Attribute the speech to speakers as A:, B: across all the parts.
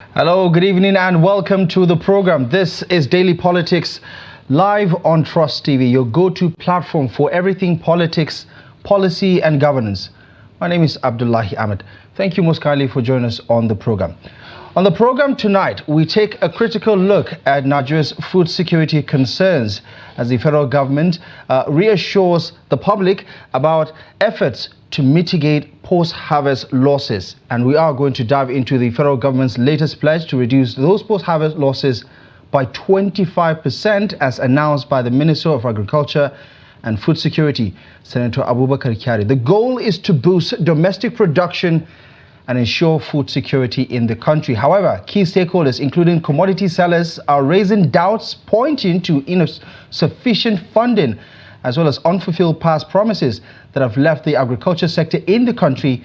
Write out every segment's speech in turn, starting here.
A: Hello, good evening and welcome to the program. This is Daily Politics live on Trust TV, your go-to platform for everything politics, policy and governance. My name is Abdullahi Ahmed. Thank you most kindly for joining us on the program. On the program tonight, we take a critical look at Nigeria's food security concerns as the federal government reassures the public about efforts to mitigate post-harvest losses. And we are going to dive into the federal government's latest pledge to reduce those post-harvest losses by 25% as announced by the Minister of Agriculture and Food Security, Senator Abubakar Kyari. The goal is to boost domestic production and ensure food security in the country. However, key stakeholders, including commodity sellers, are raising doubts pointing to insufficient funding as well as unfulfilled past promises that have left the agriculture sector in the country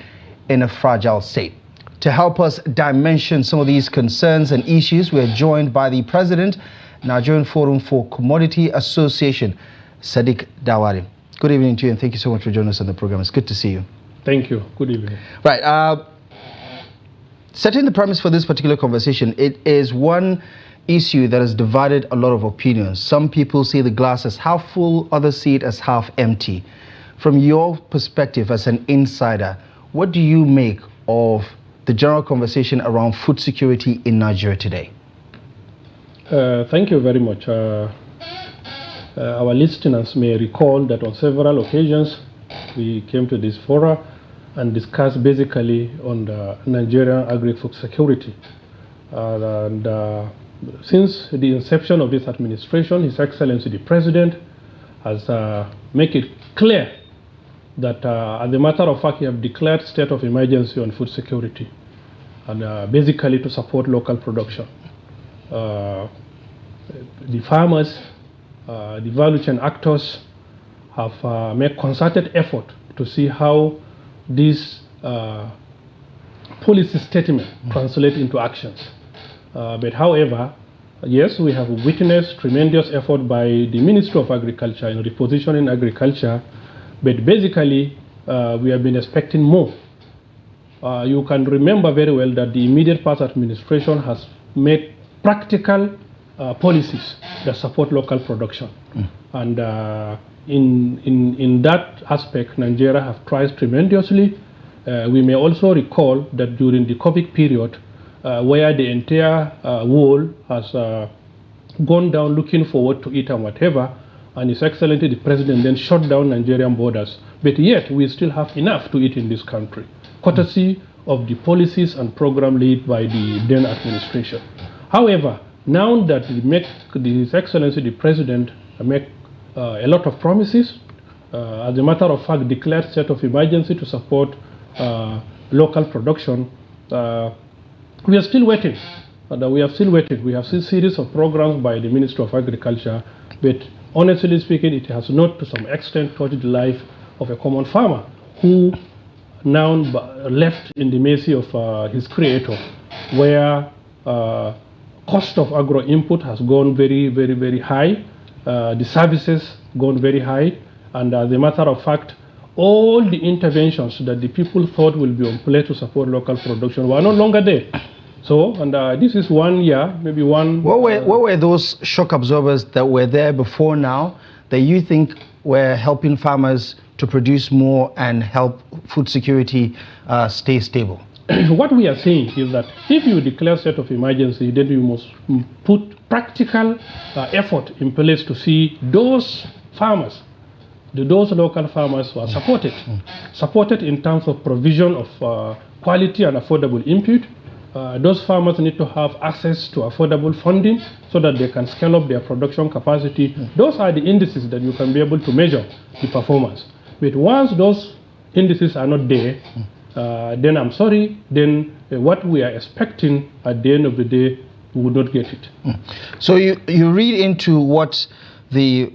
A: in a fragile state. To help us dimension some of these concerns and issues, we are joined by the President, Nigerian Forum for Commodity Association, Sadiq Daware. Good evening to you and thank you so much for joining us on the program. It's good to see you.
B: Thank you. Good evening.
A: Right. Setting the premise for this particular conversation, it is one issue that has divided a lot of opinions. Some people see the glass as half full, others see it as half empty. From your perspective as an insider, what do you make of the general conversation around food security in Nigeria today?
B: Thank you very much. Our listeners may recall that on several occasions we came to this forum and discussed basically on the Nigerian agri-food security. Since the inception of this administration, His Excellency the President has made it clear that as a matter of fact, he have declared state of emergency on food security and basically to support local production. The farmers, the value chain actors have made concerted effort to see how this policy statement translate into actions. But however, yes, we have witnessed tremendous effort by the Ministry of Agriculture in repositioning agriculture, but basically we have been expecting more. You can remember very well that the immediate past administration has made practical policies that support local production. And in that aspect, Nigeria have tried tremendously. We may also recall that during the COVID period, where the entire world has gone down looking forward to it and whatever, and His Excellency the President then shut down Nigerian borders. But yet we still have enough to eat in this country, courtesy of the policies and program led by the then administration. However, now that His Excellency the President make a lot of promises, as a matter of fact declared state of emergency to support local production, we are still waiting. We are still waiting. We have seen series of programs by the Ministry of Agriculture, but honestly speaking, it has not to some extent touched the life of a common farmer who now left in the mercy of his creator, where cost of agro input has gone very, very, very high. The services gone very high, and as a matter of fact, all the interventions that the people thought will be on play to support local production were no longer there. So, and this is 1 year, maybe one.
A: What were those shock absorbers that were there before now that you think were helping farmers to produce more and help food security stay stable?
B: What we are saying is that if you declare state of emergency, then you must put practical effort in place to see those farmers, those local farmers who are supported in terms of provision of quality and affordable input. Those farmers need to have access to affordable funding so that they can scale up their production capacity. Those are the indices that you can be able to measure the performance. But once those indices are not there, then I'm sorry, then what we are expecting at the end of the day, we would not get it.
A: So you read into what the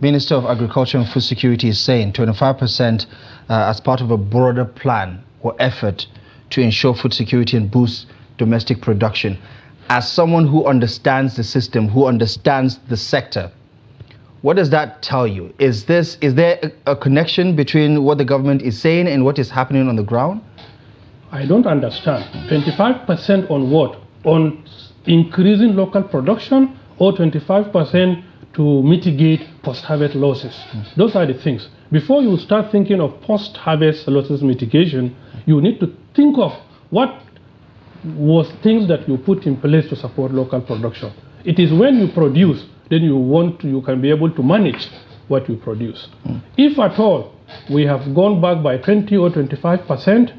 A: Minister of Agriculture and Food Security is saying, 25% as part of a broader plan or effort to ensure food security and boost domestic production. As someone who understands the system, who understands the sector, what does that tell you? Is there a connection between what the government is saying and what is happening on the ground?
B: I don't understand. 25% on what? on increasing local production or 25% to mitigate post-harvest losses. Those are the things. Before you start thinking of post-harvest losses mitigation, you need to think of what was things that you put in place to support local production. It is when you produce, then you can be able to manage what you produce. If at all we have gone back by 20 or 25%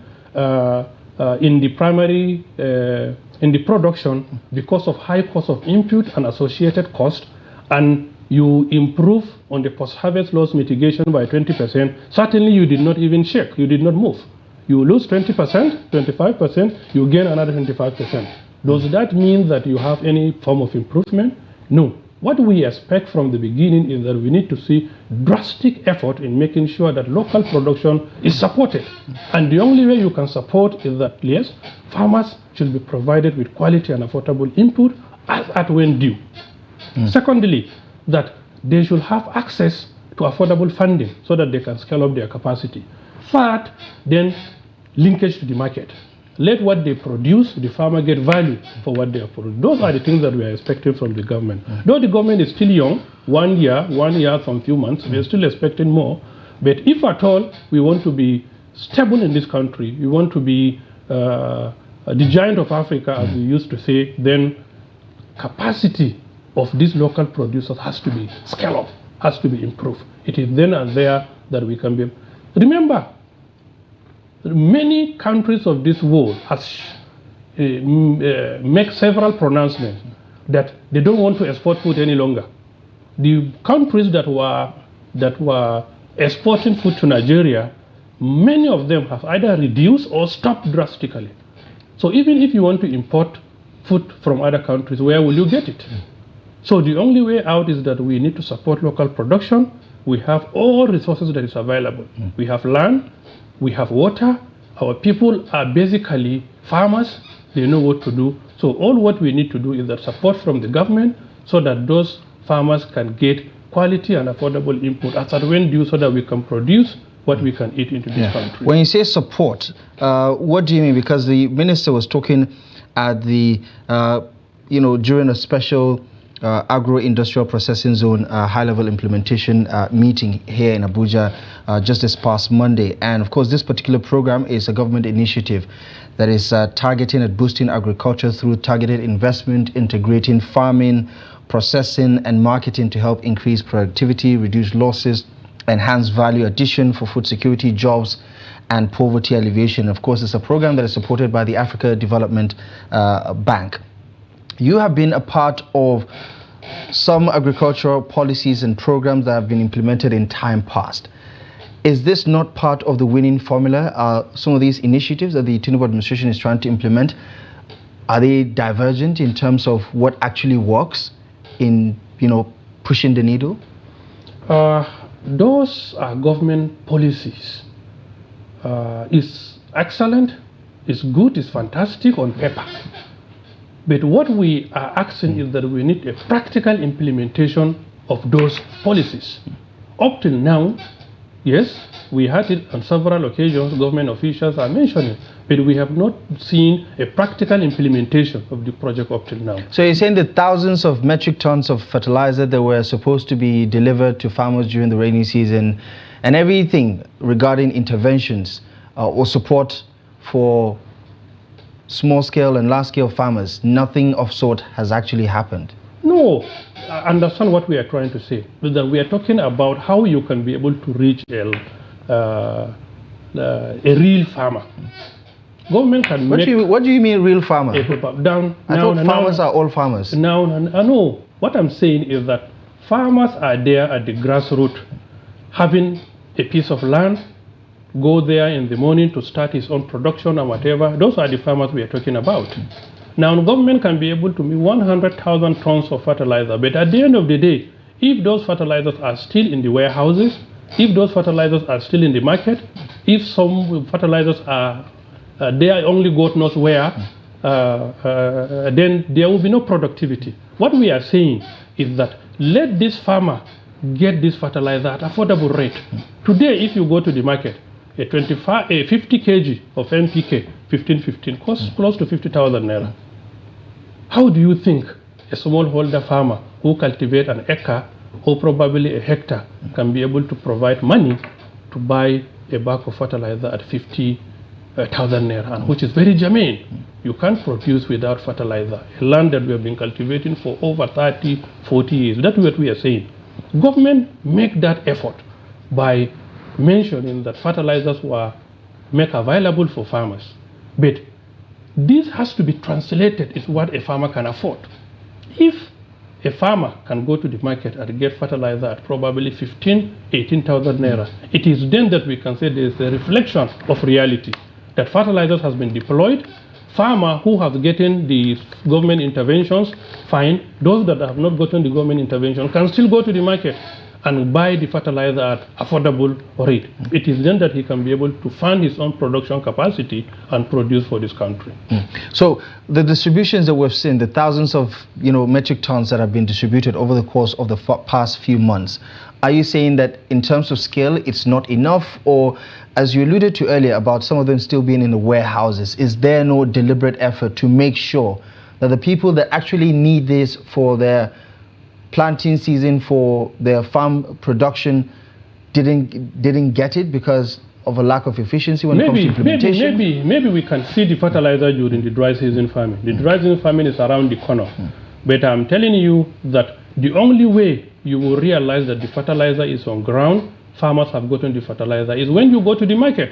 B: in the primary, in the production because of high cost of input and associated cost, and you improve on the post-harvest loss mitigation by 20%, certainly you did not even shake, you did not move. You lose 20%, 25%, you gain another 25%. Does that mean that you have any form of improvement? No. What we expect from the beginning is that we need to see drastic effort in making sure that local production is supported. And the only way you can support is that, yes, farmers should be provided with quality and affordable input as at when due. Secondly, that they should have access to affordable funding so that they can scale up their capacity. Third, then linkage to the market. Let what they produce, the farmer get value for what they have produced. Those are the things that we are expecting from the government. Though the government is still young, 1 year, some few months, we are still expecting more. But if at all we want to be stable in this country, we want to be the giant of Africa, as we used to say, then capacity of these local producers has to be scaled up, has to be improved. It is then and there that we can be. Remember, many countries of this world has make several pronouncements that they don't want to export food any longer. The countries that were exporting food to Nigeria, many of them have either reduced or stopped drastically. So even if you want to import food from other countries, where will you get it? So the only way out is that we need to support local production. We have all resources that is available. We have land, we have water. Our people are basically farmers. They know what to do. So all what we need to do is that support from the government so that those farmers can get quality and affordable input as at when due so that we can produce what we can eat into this country.
A: When you say support, what do you mean? Because the minister was talking at the, during a special agro-industrial processing zone high-level implementation meeting here in Abuja just this past Monday. And of course, this particular program is a government initiative that is targeting at boosting agriculture through targeted investment, integrating farming, processing and marketing to help increase productivity, reduce losses, enhance value addition for food security, jobs, and poverty alleviation. Of course, it's a program that is supported by the Africa Development Bank. You have been a part of some agricultural policies and programs that have been implemented in time past. Is this not part of the winning formula? Some of these initiatives that the Tinubu administration is trying to implement, are they divergent in terms of what actually works in, pushing the needle?
B: Those are government policies. It's excellent, it's good, it's fantastic on paper. But what we are asking is that we need a practical implementation of those policies. Up till now, yes, we had it on several occasions, government officials are mentioning, but we have not seen a practical implementation of the project up till now.
A: So you're saying that thousands of metric tons of fertilizer that were supposed to be delivered to farmers during the rainy season and everything regarding interventions or support for small-scale and large-scale farmers, nothing of sort has actually happened?
B: No, I understand what we are trying to say. But that we are talking about how you can be able to reach a real farmer. Government can
A: what do you mean real farmer?
B: I
A: thought farmers are all farmers.
B: No. What I'm saying is that farmers are there at the grassroots, having a piece of land, go there in the morning to start his own production or whatever. Those are the farmers we are talking about. Now, the government can be able to make 100,000 tons of fertilizer, but at the end of the day, if those fertilizers are still in the warehouses, if those fertilizers are still in the market, if some fertilizers are there only God knows where, then there will be no productivity. What we are saying is that let this farmer get this fertilizer at affordable rate. Today, if you go to the market, a 50 kg of NPK, 1515, costs close to 50,000 naira. How do you think a smallholder farmer who cultivates an acre or probably a hectare can be able to provide money to buy a bag of fertilizer at 50,000 naira, and which is very germane? You can't produce without fertilizer. A land that we have been cultivating for over 30, 40 years. That's what we are saying. Government make that effort by mentioning that fertilizers were made available for farmers. But this has to be translated is what a farmer can afford. If a farmer can go to the market and get fertilizer at probably 15, 18,000 naira, it is then that we can say there is a reflection of reality, that fertilizers has been deployed. Farmer who have gotten the government interventions, fine. Those that have not gotten the government intervention can still go to the market and buy the fertilizer at affordable rate. It is then that he can be able to fund his own production capacity and produce for this country.
A: So the distributions that we've seen, the thousands of metric tons that have been distributed over the course of the past few months, are you saying that in terms of scale it's not enough, or as you alluded to earlier about some of them still being in the warehouses, is there no deliberate effort to make sure that the people that actually need this for their planting season, for their farm production, didn't get it because of a lack of efficiency when it comes to implementation?
B: Maybe we can see the fertilizer during the dry season farming. The dry season farming is around the corner. But I'm telling you that the only way you will realize that the fertilizer is on ground, farmers have gotten the fertilizer, is when you go to the market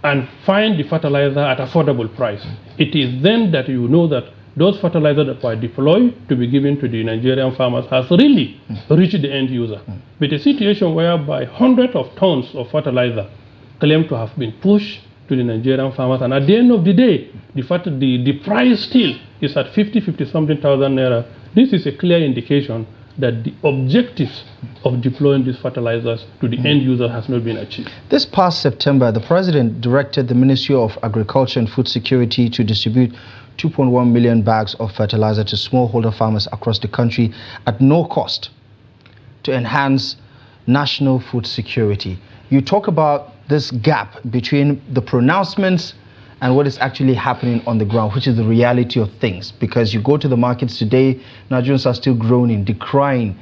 B: and find the fertilizer at affordable price. It is then that you know that those fertilizers that were deployed to be given to the Nigerian farmers has really reached the end user. But a situation whereby hundreds of tons of fertilizer claim to have been pushed to the Nigerian farmers, and at the end of the day, the price still is at 50 something thousand naira. This is a clear indication that the objectives of deploying these fertilizers to the end user has not been achieved.
A: This past September, the President directed the Ministry of Agriculture and Food Security to distribute 2.1 million bags of fertilizer to smallholder farmers across the country at no cost to enhance national food security. You talk about this gap between the pronouncements and what is actually happening on the ground, which is the reality of things. Because you go to the markets today, Nigerians are still groaning, decrying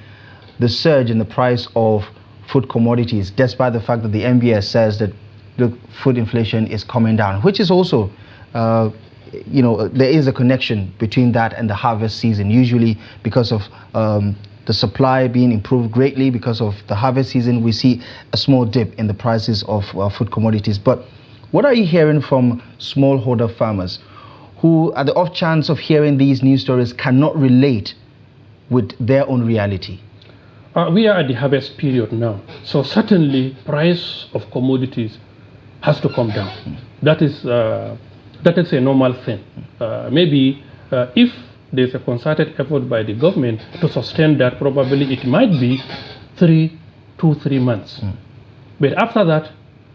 A: the surge in the price of food commodities, despite the fact that the MBS says that the food inflation is coming down, which is also, there is a connection between that and the harvest season, usually because of the supply being improved greatly. Because of the harvest season, we see a small dip in the prices of food commodities. But what are you hearing from smallholder farmers who, at the off chance of hearing these news stories, cannot relate with their own reality?
B: We are at the harvest period now, so certainly price of commodities has to come down. That is a normal thing. Maybe if there's a concerted effort by the government to sustain that, probably it might be 2-3 months. But after that,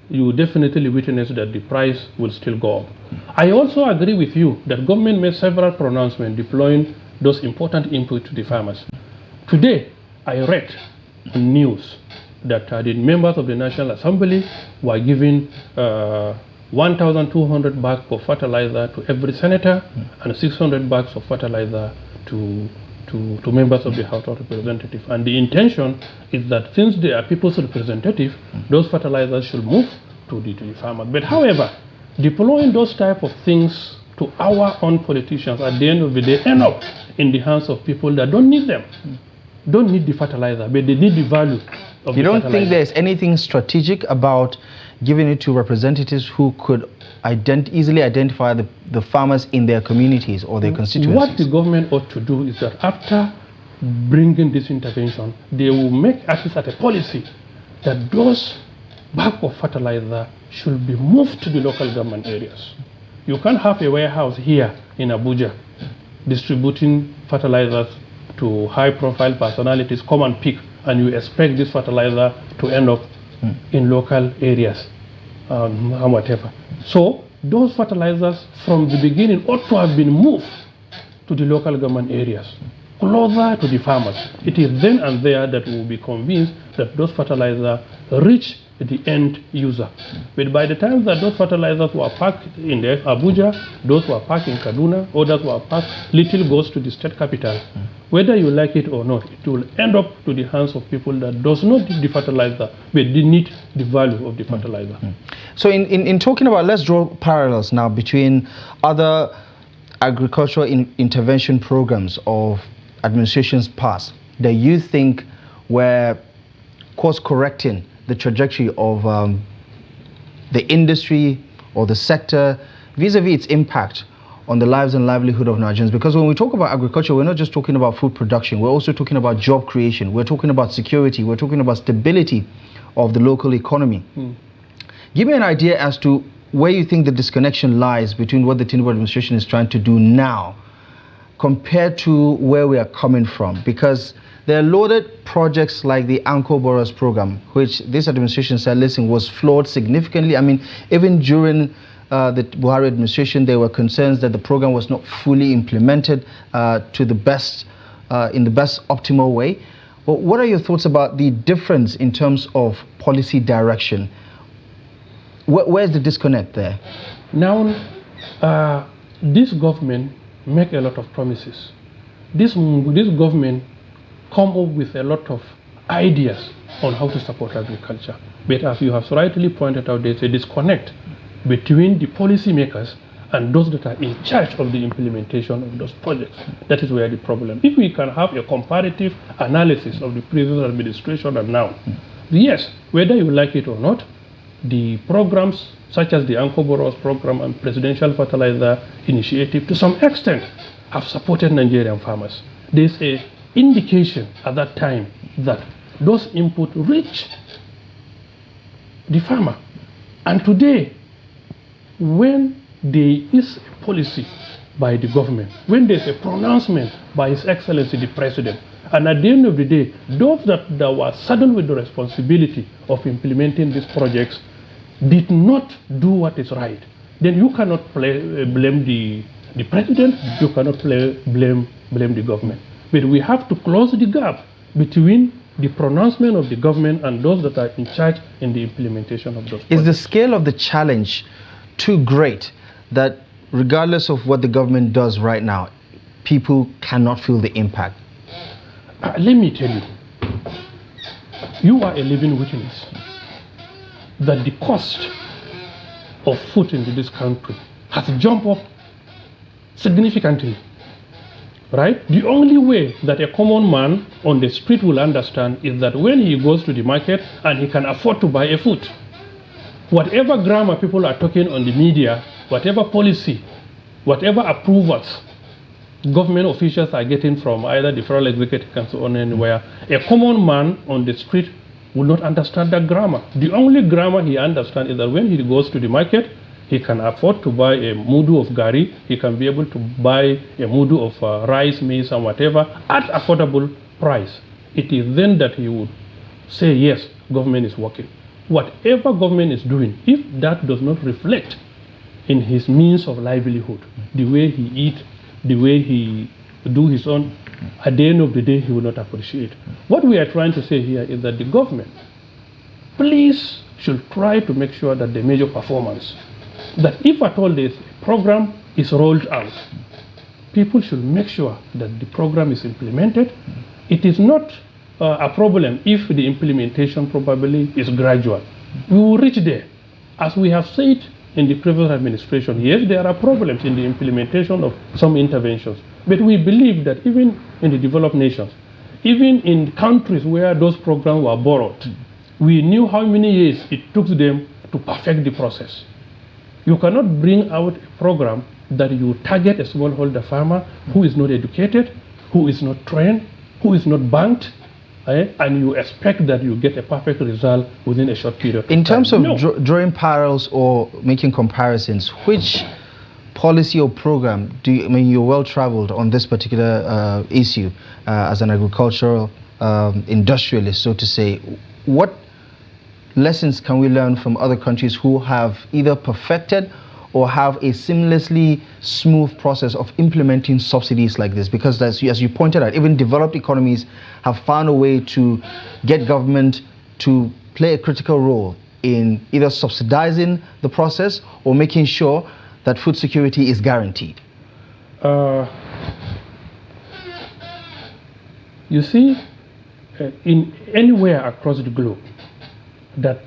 B: you definitely witness that the price will still go up. I also agree with you that government made several pronouncements deploying those important inputs to the farmers. Today, I read news that the members of the National Assembly were giving 1,200 bags of fertilizer to every senator and 600 bags of fertilizer to members of the House of Representatives. And the intention is that since they are people's representatives, those fertilizers should move to the farmers. But however, deploying those type of things to our own politicians at the end of the day end up in the hands of people that don't need them, don't need the fertilizer, but they need the value of the fertilizer.
A: You don't think there's anything strategic about giving it to representatives who could easily identify the farmers in their communities or their constituencies?
B: What the government ought to do is that after bringing this intervention, they will make at least a policy that those bags of fertilizer should be moved to the local government areas. You can't have a warehouse here in Abuja distributing fertilizers to high-profile personalities, come and pick, and you expect this fertilizer to end up in local areas and whatever. So those fertilizers from the beginning ought to have been moved to the local government areas, closer to the farmers. It is then and there that we will be convinced that those fertilizers reach the end user. But by the time that those fertilizers were packed in the Abuja, those were packed in Kaduna, others were packed, little goes to the state capital. Whether you like it or not, it will end up to the hands of people that does not need the fertilizer, but they need the value of the fertilizer.
A: So in talking about, let's draw parallels now between other agricultural intervention programs of administrations past that you think were course correcting the trajectory of the industry or the sector vis-a-vis its impact on the lives and livelihood of Nigerians. Because when we talk about agriculture, we're not just talking about food production, we're also talking about job creation, we're talking about security, we're talking about stability of the local economy. Give me an idea as to where you think the disconnection lies between what the Tinubu administration is trying to do now compared to where we are coming from. Because there are loaded projects like the Anchor Borrowers program, which this administration said, listen, was flawed significantly. I mean, even during the Buhari administration, there were concerns that the program was not fully implemented to the best, in the best optimal way. But what are your thoughts about the difference in terms of policy direction? Where's the disconnect there?
B: Now, this government make a lot of promises. This government come up with a lot of ideas on how to support agriculture. But as you have rightly pointed out, there's a disconnect between the policymakers and those that are in charge of the implementation of those projects. That is where the problem. If we can have a comparative analysis of the previous administration and now, yes, whether you like it or not, the programs such as the Anchor Borrowers program and Presidential Fertilizer Initiative to some extent have supported Nigerian farmers. There's a indication at that time that those input reach the farmer. And today, when there is a policy by the government, when there's a pronouncement by His Excellency the President, and at the end of the day, those that were saddled with the responsibility of implementing these projects did not do what is right, then you cannot blame the President, you cannot blame the government. But we have to close the gap between the pronouncement of the government and those that are in charge in the implementation of those projects.
A: Is the scale of the challenge too great that regardless of what the government does right now, people cannot feel the impact?
B: Let me tell you, you are a living witness that the cost of food in this country has jumped up significantly. Right? The only way that a common man on the street will understand is that when he goes to the market and he can afford to buy a food, whatever grammar people are talking on the media, whatever policy, whatever approvals government officials are getting from either the federal executive council or anywhere, a common man on the street will not understand that grammar. The only grammar he understands is that when he goes to the market, he can afford to buy a mudu of gari, he can be able to buy a mudu of rice, maize and whatever at affordable price. It is then that he would say, yes, government is working. Whatever government is doing, if that does not reflect in his means of livelihood, the way he eat, the way he do his own, at the end of the day, he will not appreciate. What we are trying to say here is that the government, please, should try to make sure that the major performance, that if at all this program is rolled out, people should make sure that the program is implemented. It is not a problem if the implementation probably is gradual. We will reach there. As we have said in the previous administration, yes, there are problems in the implementation of some interventions, but we believe that even in the developed nations, even in countries where those programs were borrowed, we knew how many years it took them to perfect the process. You cannot bring out a program that you target a smallholder farmer who is not educated, who is not trained, who is not banked, and you expect that you get a perfect result within a short period.
A: In terms of drawing parallels or making comparisons, which policy or program do you, I mean, you're well traveled on this particular issue as an agricultural industrialist, so to say. What lessons can we learn from other countries who have either perfected or have a seamlessly smooth process of implementing subsidies like this? Because as you pointed out, even developed economies have found a way to get government to play a critical role in either subsidizing the process or making sure that food security is guaranteed?
B: You see, in anywhere across the globe, that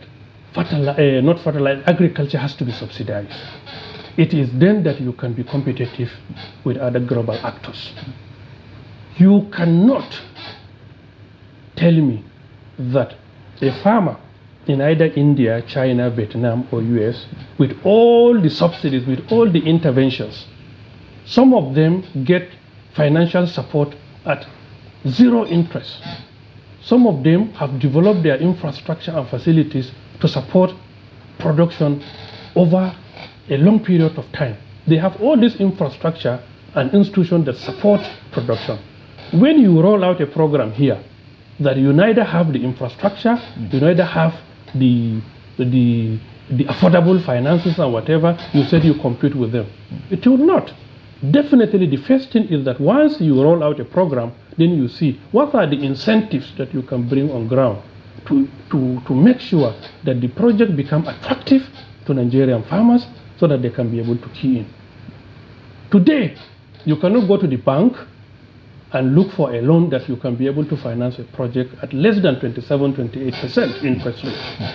B: agriculture has to be subsidized. It is then that you can be competitive with other global actors. You cannot tell me that a farmer in either India, China, Vietnam, or US, with all the subsidies, with all the interventions, some of them get financial support at zero interest. Some of them have developed their infrastructure and facilities to support production over a long period of time. They have all this infrastructure and institutions that support production. When you roll out a program here, that you neither have the infrastructure, you neither have the affordable finances and whatever, you said you compete with them. It will not. Definitely the first thing is that once you roll out a program, then you see what are the incentives that you can bring on ground to make sure that the project become attractive to Nigerian farmers so that they can be able to key in. Today, you cannot go to the bank and look for a loan that you can be able to finance a project at less than 27-28% interest rate.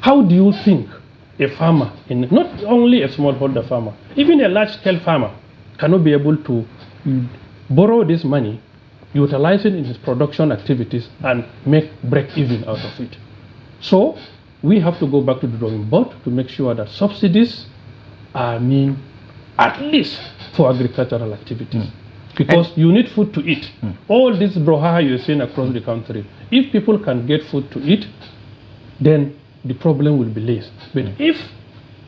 B: How do you think a farmer, not only a smallholder farmer, even a large-scale farmer, cannot be able to borrow this money, utilize it in his production activities, and break even out of it? So we have to go back to the drawing board to make sure that subsidies are mean at least for agricultural activities. Because you need food to eat. All this brouhaha you're seeing across the country, if people can get food to eat, then the problem will be less. But if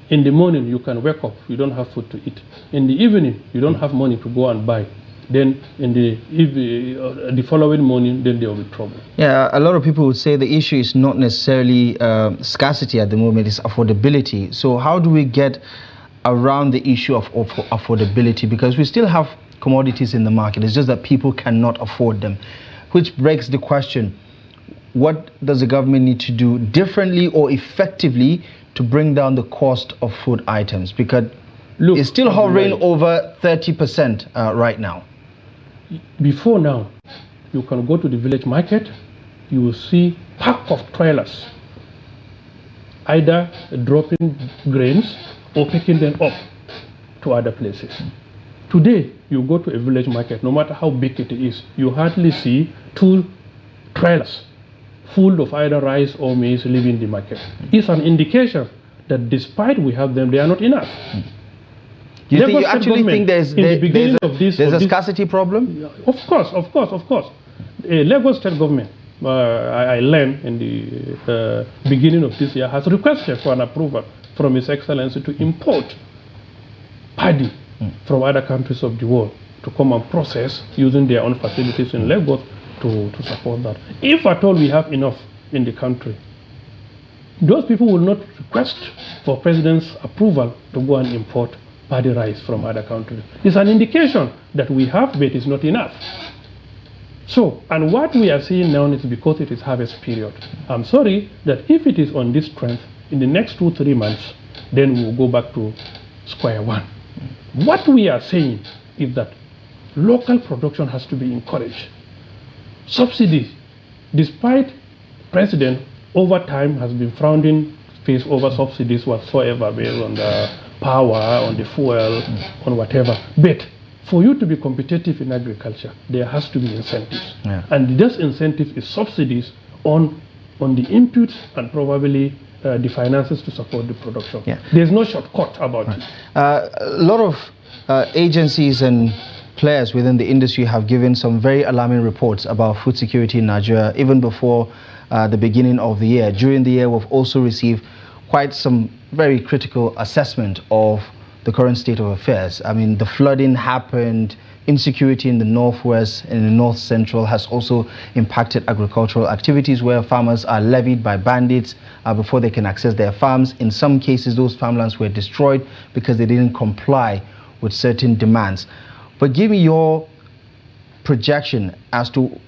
B: in the morning you can wake up, you don't have food to eat. In the evening, you don't have money to go and buy. Then in the following morning, then there will be trouble.
A: Yeah, a lot of people would say the issue is not necessarily scarcity at the moment, it's affordability. So how do we get around the issue of affordability? Because we still have commodities in the market. It's just that people cannot afford them, which begs the question, what does the government need to do differently or effectively to bring down the cost of food items? Because look, it's still hovering over 30% right now.
B: Before now, you can go to the village market, you will see pack of trailers either dropping grains or picking them up to other places. Today, you go to a village market, no matter how big it is, you hardly see 2 trailers full of either rice or maize leaving the market. It's an indication that despite we have them, they are not enough.
A: You actually think there's a scarcity problem?
B: Of course. Lagos state government, I learned in the beginning of this year, has requested for an approval from His Excellency to import paddy from other countries of the world to come and process using their own facilities in Lagos to support that. If at all we have enough in the country, those people will not request for President's approval to go and import paddy rice from other countries. It's an indication that we have, but it's not enough. So, and what we are seeing now is because it is harvest period. I'm sorry that if it is on this trend, in the next 2-3 months, then we will go back to square one. What we are saying is that local production has to be encouraged. Subsidies, despite President over time has been frowning face over subsidies whatsoever based on the power, on the fuel, on whatever. But for you to be competitive in agriculture, there has to be incentives. Yeah. And this incentive is subsidies on the inputs and probably the finances to support the production. Yeah. There's no shortcut about it.
A: A lot of agencies and players within the industry have given some very alarming reports about food security in Nigeria, even before the beginning of the year. During the year, we've also received quite some very critical assessment of the current state of affairs. I mean, the flooding happened, insecurity in the northwest and in the north central has also impacted agricultural activities where farmers are levied by bandits before they can access their farms. In some cases, those farmlands were destroyed because they didn't comply with certain demands. But give me your projection as to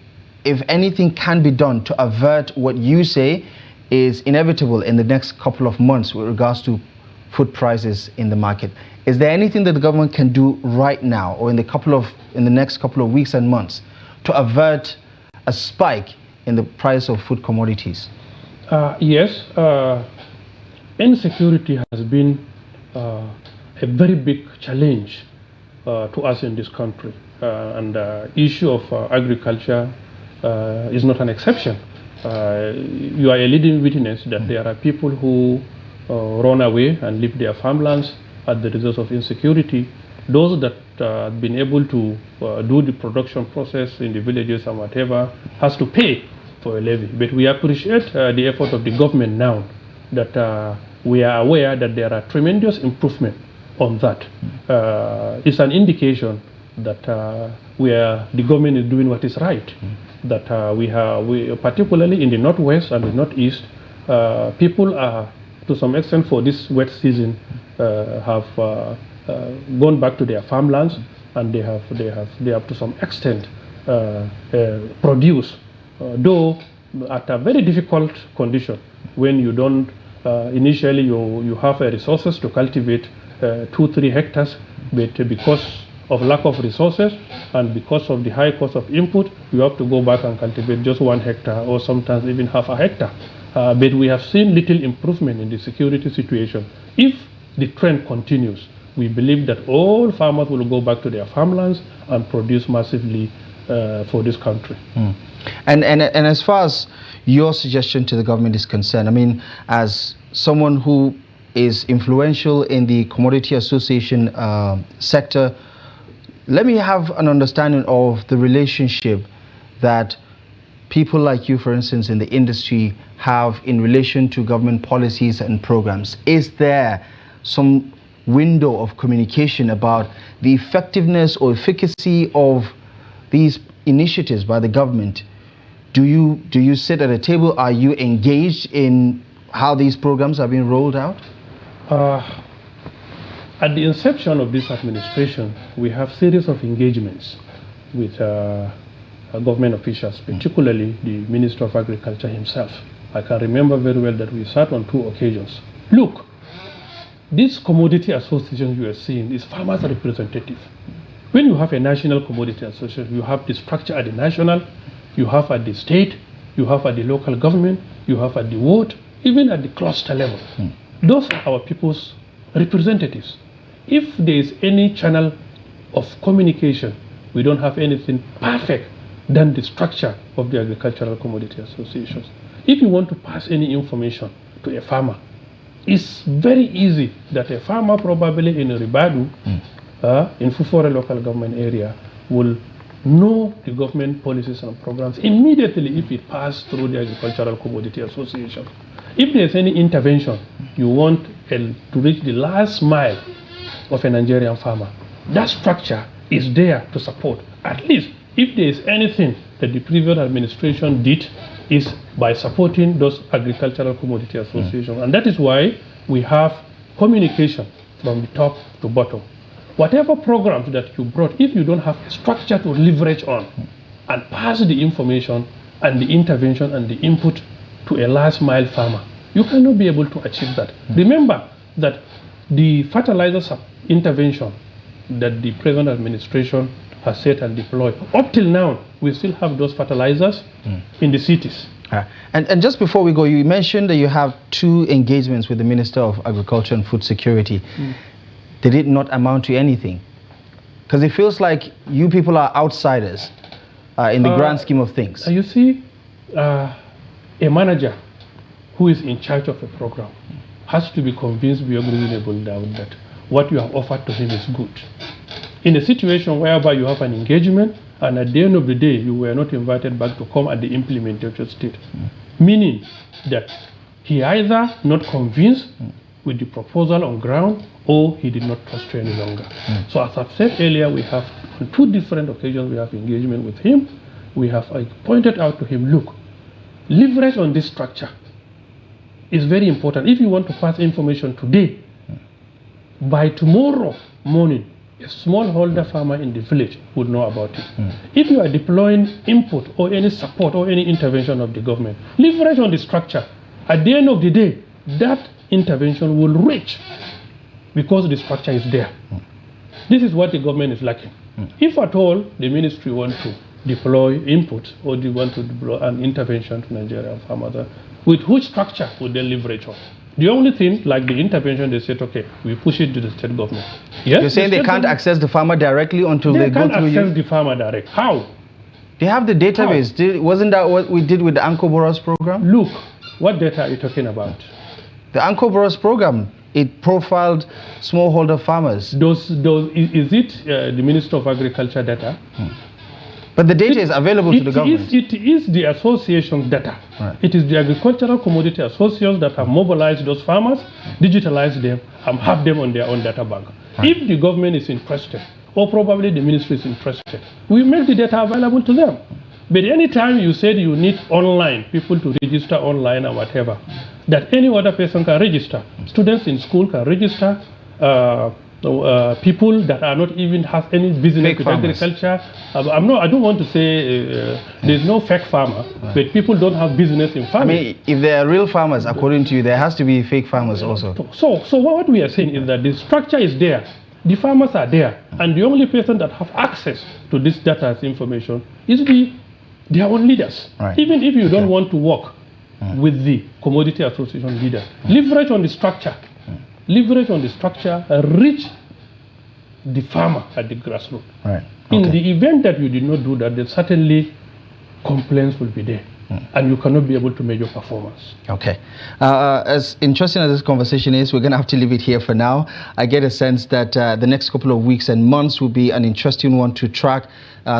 A: if anything can be done to avert what you say is inevitable in the next couple of months with regards to food prices in the market. Is there anything that the government can do right now or in the next couple of weeks and months to avert a spike in the price of food commodities?
B: Yes, insecurity has been a very big challenge to us in this country, and the issue of agriculture is not an exception. You are a leading witness that there are people who run away and leave their farmlands as the result of insecurity. Those that have been able to do the production process in the villages and whatever has to pay for a levy. But we appreciate the effort of the government now that we are aware that there are tremendous improvement on that. It's an indication that the government is doing what is right. That we particularly in the northwest and the northeast, people are to some extent for this wet season have gone back to their farmlands, and they have to some extent produce, though at a very difficult condition. When you don't initially you have resources to cultivate 2-3 hectares, but because of lack of resources and because of the high cost of input, you have to go back and cultivate just 1 hectare or sometimes even half a hectare. But we have seen little improvement in the security situation. If the trend continues, we believe that all farmers will go back to their farmlands and produce massively for this country.
A: And as far as your suggestion to the government is concerned, I mean, as someone who is influential in the Commodity Association sector, let me have an understanding of the relationship that people like you, for instance, in the industry have in relation to government policies and programs. Is there some window of communication about the effectiveness or efficacy of these initiatives by the government? Do you sit at a table? Are you engaged in how these programs are being rolled out?
B: At the inception of this administration, we have series of engagements with government officials, particularly the Minister of Agriculture himself. I can remember very well that we sat on 2 occasions. Look, this commodity association you are seeing is farmers representative. When you have a national commodity association, you have the structure at the national, you have at the state, you have at the local government, you have at the ward, even at the cluster level. Those are our people's representatives. If there is any channel of communication, we don't have anything perfect than the structure of the agricultural commodity associations. If you want to pass any information to a farmer, it's very easy that a farmer probably in Ribadu, in Fufore local government area, will know the government policies and programs immediately if it passed through the agricultural commodity association. If there's any intervention you want to reach the last mile of a Nigerian farmer, that structure is there to support. At least if there is anything that the previous administration did, is by supporting those agricultural commodity associations. And that is why we have communication from the top to bottom. Whatever programs that you brought, if you don't have a structure to leverage on and pass the information and the intervention and the input to a last mile farmer, you cannot be able to achieve that. Remember that the fertilizers intervention that the present administration has set and deployed, up till now, we still have those fertilizers in the cities.
A: And just before we go, you mentioned that you have 2 engagements with the Minister of Agriculture and Food Security. Did it not amount to anything? Because it feels like you people are outsiders in the grand scheme of things.
B: You see, a manager who is in charge of a program has to be convinced beyond reasonable doubt that what you have offered to him is good. In a situation whereby you have an engagement and at the end of the day you were not invited back to come at the implementation state, meaning that he either not convinced with the proposal on ground or he did not trust you any longer. So as I've said earlier, we have on 2 different occasions we have engagement with him. We have pointed out to him, look, leverage on this structure is very important. If you want to pass information today, by tomorrow morning, a smallholder farmer in the village would know about it. If you are deploying input or any support or any intervention of the government, leverage on the structure. At the end of the day, that intervention will reach because the structure is there. This is what the government is lacking. If at all the ministry want to deploy input or they want to deploy an intervention to Nigerian farmers, with which structure would they leverage on? The only thing, like the intervention, they said, okay, we push it to the state government. Yes,
A: you're saying they can't access the farmer directly until they go through you? They can't access
B: the farmer direct. How?
A: They have the database. Wasn't that what we did with the Anko Boros program?
B: Look, what data are you talking about?
A: The Anko Boros program, it profiled smallholder farmers.
B: Is it the Minister of Agriculture data?
A: But the data is available to the government.
B: It is the association data. Right. It is the agricultural commodity associations that have mobilized those farmers, digitalized them, and have them on their own data bank. Right. If the government is interested, or probably the ministry is interested, we make the data available to them. But anytime you said you need online, people to register online or whatever, that any other person can register. Students in school can register. People that are not even have any business with agriculture. I don't want to say there's no fake farmer, but people don't have business in farming.
A: I mean, if they are real farmers, according to you, there has to be fake farmers also.
B: So what we are saying is that the structure is there, the farmers are there, and the only person that have access to this data information is their own leaders. Right. Even if you don't want to work with the commodity association leaders, leverage on the structure. Leverage on the structure, reach the farmer at the grassroots. Right. Okay. In the event that you did not do that, then certainly complaints will be there. And you cannot be able to measure performance. Okay.
A: As interesting as this conversation is, we're going to have to leave it here for now. I get a sense that the next couple of weeks and months will be an interesting one to track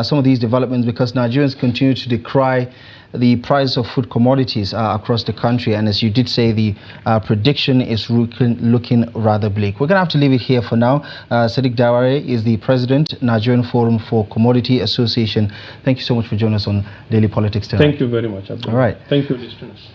A: some of these developments, because Nigerians continue to decry the price of food commodities across the country. And as you did say, the prediction is looking rather bleak. We're going to have to leave it here for now. Sadiq Daware is the president, Nigerian Forum for Commodity Association. Thank you so much for joining us on Daily Politics tonight.
B: Thank you very much, Abdullahi.
A: All right.
B: Thank you, listeners.